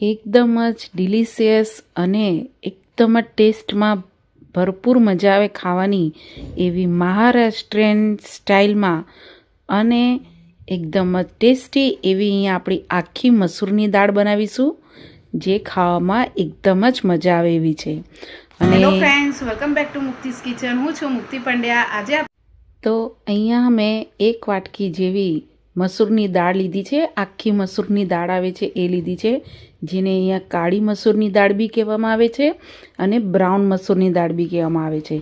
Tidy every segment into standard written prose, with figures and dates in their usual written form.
એકદમ જ ડિલિશિયસ અને એકદમ જ ટેસ્ટમાં ભરપૂર મજા આવે ખાવાની એવી મહારાષ્ટ્રીયન સ્ટાઇલમાં અને એકદમ જ ટેસ્ટી એવી અહીંયા આપણી આખી મસૂરની દાળ બનાવીશું, જે ખાવામાં એકદમ જ મજા આવે એવી છે. અને hello friends, welcome back to મુક્તિસ kitchen. હું છું મુક્તિ પંડ્યા. આજે તો અહીંયા મેં એક વાટકી જેવી મસૂરની દાળ લીધી છે. આખી મસૂરની દાળ આવે છે એ લીધી છે, જેને અહીંયા કાળી મસૂરની દાળ બી કહેવામાં આવે છે અને બ્રાઉન મસૂરની દાળ બી કહેવામાં આવે છે.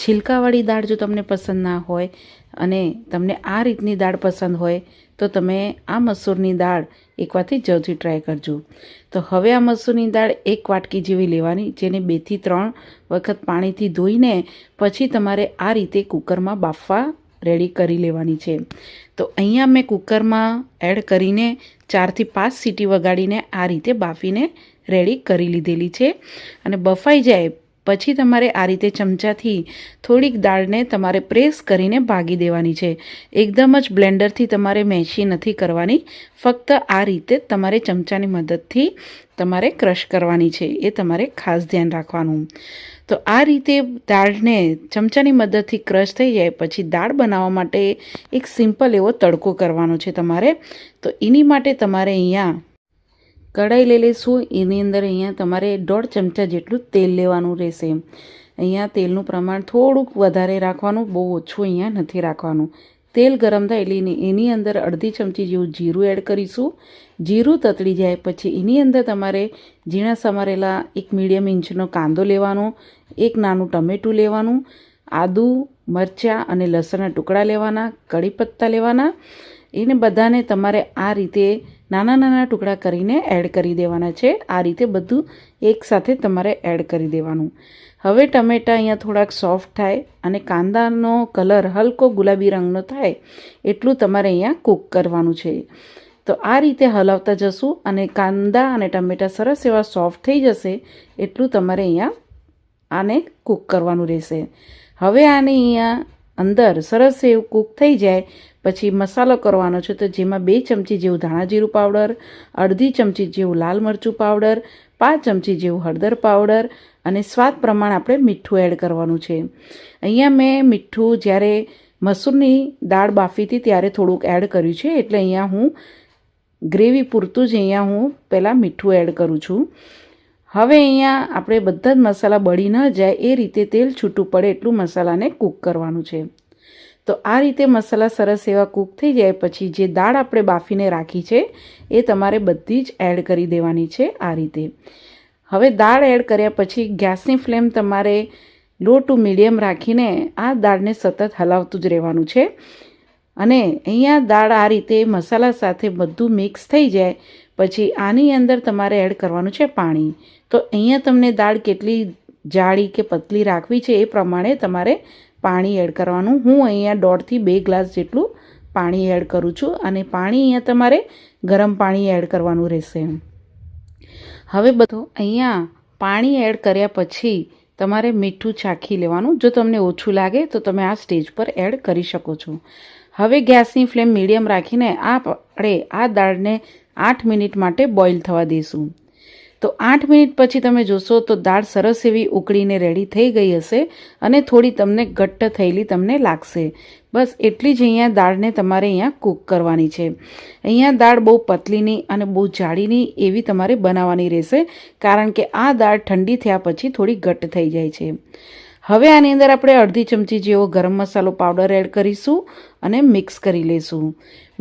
છિલકાવાળી દાળ જો તમને પસંદ ના હોય અને તમને આ રીતની દાળ પસંદ હોય તો તમે આ મસૂરની દાળ એકવારથી જરૂરથી ટ્રાય કરજો. તો હવે આ મસૂરની દાળ એક વાટકી જેવી લેવાની, જેને 2 થી 3 વખત પાણીથી ધોઈને પછી તમારે આ રીતે કુકરમાં બાફવા રેડી કરી લેવાની છે. તો અહીંયા મેં કુકરમાં એડ કરીને 4 થી 5 સીટી વગાડીને આ રીતે બાફીને રેડી કરી લીધેલી છે. અને બફાઈ જાય પછી તમારે આ રીતે ચમચાથી થોડીક દાળને તમારે પ્રેસ કરીને ભાગી દેવાની છે. એકદમ જ બ્લેન્ડરથી તમારે મેશી નથી કરવાની, ફક્ત આ રીતે તમારે ચમચાની મદદથી તમારે ક્રશ કરવાની છે, એ તમારે ખાસ ધ્યાન રાખવાનું. તો આ રીતે દાળને ચમચાની મદદથી ક્રશ થઈ જાય પછી દાળ બનાવવા માટે એક સિમ્પલ એવો તડકો કરવાનો છે તમારે. તો એની માટે તમારે અહીંયા કઢાઈ લઈ લઈશું. એની અંદર અહીંયા તમારે 1.5 ચમચા જેટલું તેલ લેવાનું રહેશે. અહીંયા તેલનું પ્રમાણ થોડુંક વધારે રાખવાનું, બહુ ઓછું અહીંયા નથી રાખવાનું. તેલ ગરમ થાય એટલે એની અંદર 1/2 ચમચી જેવું જીરું એડ કરીશું. જીરું તતડી જાય પછી એની અંદર તમારે ઝીણા સમારેલા 1 મીડિયમ ઇંચનો કાંદો લેવાનો, 1 નાનું ટમેટું લેવાનું, આદું, મરચાં અને લસણના ટુકડા લેવાના, કડી પત્તા લેવાના. એને બધાને તમારે આ રીતે નાના નાના ટુકડા કરીને એડ કરી દેવાના છે. આ રીતે બધું એકસાથે તમારે એડ કરી દેવાનું. હવે ટમેટાં અહીંયા થોડાક સોફ્ટ થાય અને કાંદાનો કલર હલકો ગુલાબી રંગનો થાય એટલું તમારે અહીંયા કૂક કરવાનું છે. તો આ રીતે હલાવતા જશું અને કાંદા અને ટમેટાં સરસ એવા સોફ્ટ થઈ જશે એટલું તમારે અહીંયા આને કૂક કરવાનું રહેશે. હવે આને અહીંયા અંદર સરસ એવું કૂક થઈ જાય પછી મસાલો કરવાનો છે. તો જેમાં 2 ચમચી જેવું ધાણા જીરું પાવડર, 1/2 ચમચી જેવું લાલ મરચું પાવડર, 5 ચમચી જેવું હળદર પાવડર અને સ્વાદ પ્રમાણે આપણે મીઠું એડ કરવાનું છે. અહીંયા મેં મીઠું જ્યારે મસૂરની દાળ બાફી હતી ત્યારે થોડુંક એડ કર્યું છે, એટલે અહીંયા હું ગ્રેવી પૂરતું જ અહીંયા હું પહેલાં મીઠું એડ કરું છું. હવે અહીંયા આપણે બધા જ મસાલા બળી ન જાય એ રીતે તેલ છૂટું પડે એટલું મસાલાને કૂક કરવાનું છે. તો આ રીતે મસાલા સરસ એવા કૂક થઈ જાય પછી જે દાળ આપણે બાફીને રાખી છે એ તમારે બધી જ એડ કરી દેવાની છે આ રીતે. હવે દાળ એડ કર્યા પછી ગેસની ફ્લેમ તમારે લો ટુ મીડિયમ રાખીને આ દાળને સતત હલાવતું જ રહેવાનું છે. અને અહીંયા દાળ આ રીતે મસાલા સાથે બધું મિક્સ થઈ જાય પછી આની અંદર તમારે એડ કરવાનું છે પાણી. તો અહીંયા તમને દાળ કેટલી જાડી કે પતલી રાખવી છે એ પ્રમાણે તમારે પાણી એડ કરવાનું. હું અહીંયા 1.5 થી 2 ગ્લાસ જેટલું પાણી એડ કરું છું અને પાણી અહીંયા તમારે ગરમ પાણી એડ કરવાનું રહેશે. હવે બધું અહીંયા પાણી એડ કર્યા પછી તમારે મીઠું ચાખી લેવાનું. જો તમને ઓછું લાગે તો તમે આ સ્ટેજ પર એડ કરી શકો છો. હવે ગેસની ફ્લેમ મીડિયમ રાખીને આપણે આ દાળને 8 મિનિટ માટે બોઇલ થવા દઈશું. તો 8 મિનિટ પછી તમે જોશો તો દાળ સરસ એવી ઉકળીને રેડી થઈ ગઈ હશે અને થોડી તમને ઘટ્ટ થયેલી તમને લાગશે. બસ એટલી જ અહીંયા દાળને તમારે અહીંયા કૂક કરવાની છે. અહીંયા દાળ બહુ પતલીની અને બહુ જાડીની એવી તમારે બનાવવાની રહેશે, કારણ કે આ દાળ ઠંડી થયા પછી થોડી ઘટ્ટ થઈ જાય છે. હવે આની અંદર આપણે 1/2 ચમચી જેવો ગરમ મસાલો પાવડર એડ કરીશું અને મિક્સ કરી લઈશું.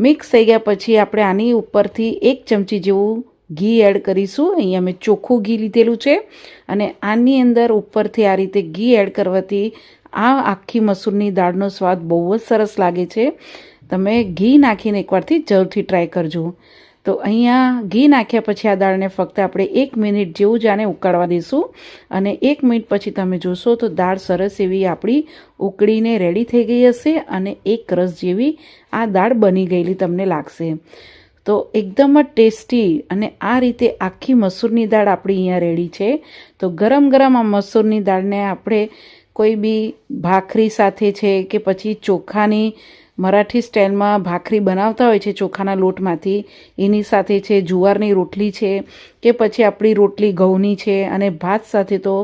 મિક્સ થઈ ગયા પછી આપણે આની ઉપરથી 1 ચમચી જેવું ઘી એડ કરીશું. અહીંયા મેં ચોખ્ખું ઘી લીધેલું છે અને આની અંદર ઉપરથી આ રીતે ઘી એડ કરવાથી આ આખી મસૂરની દાળનો સ્વાદ બહુ જ સરસ લાગે છે. તમે ઘી નાખીને એકવારથી જરૂરથી ટ્રાય કરજો. તો અહીંયા ઘી નાખ્યા પછી આ દાળને ફક્ત આપણે 1 મિનિટ જેવું જ આને ઉકાળવા દઈશું અને 1 મિનિટ પછી તમે જોશો તો દાળ સરસ એવી આપણી ઉકળીને રેડી થઈ ગઈ હશે અને એક રસ જેવી આ દાળ બની ગયેલી તમને લાગશે. તો એકદમ જ ટેસ્ટી અને આ રીતે આખી મસૂરની દાળ આપણી અહીંયા રેડી છે. તો ગરમ ગરમ આ મસૂરની દાળને આપણે કોઈ બી ભાખરી સાથે છે કે પછી ચોખાની મરાઠી સ્ટાઇલમાં ભાખરી બનાવતા હોય છે ચોખાના લોટમાંથી, એની સાથે છે જુવારની રોટલી છે કે પછી આપણી રોટલી ઘઉંની છે, અને ભાત સાથે તો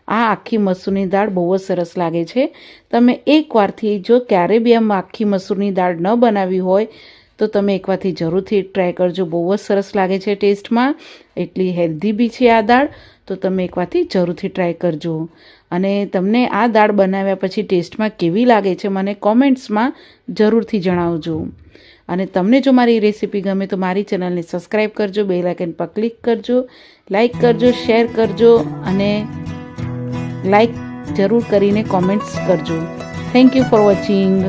આ આખી મસૂરની દાળ બહુ જ સરસ લાગે છે. તમે એકવારથી જો ક્યારે બી આમ આખી મસૂરની દાળ ન બનાવી હોય તો તમે એકવારથી જરૂરથી ટ્રાય કરજો. બહુ જ સરસ લાગે છે ટેસ્ટમાં, એટલી હેલ્ધી બી છે આ દાળ, તો તમે એકવારથી જરૂરથી ટ્રાય કરજો. અને તમને આ દાળ બનાવ્યા પછી ટેસ્ટમાં કેવી લાગે છે મને કોમેન્ટ્સમાં જરૂરથી જણાવજો. અને તમને જો મારી રેસીપી ગમે તો મારી ચેનલને સબસ્ક્રાઈબ કરજો, બેલ આઇકન પર ક્લિક કરજો, લાઈક કરજો, શેર કરજો અને લાઈક જરૂર કરીને કોમેન્ટ્સ કરજો. Thank you for watching.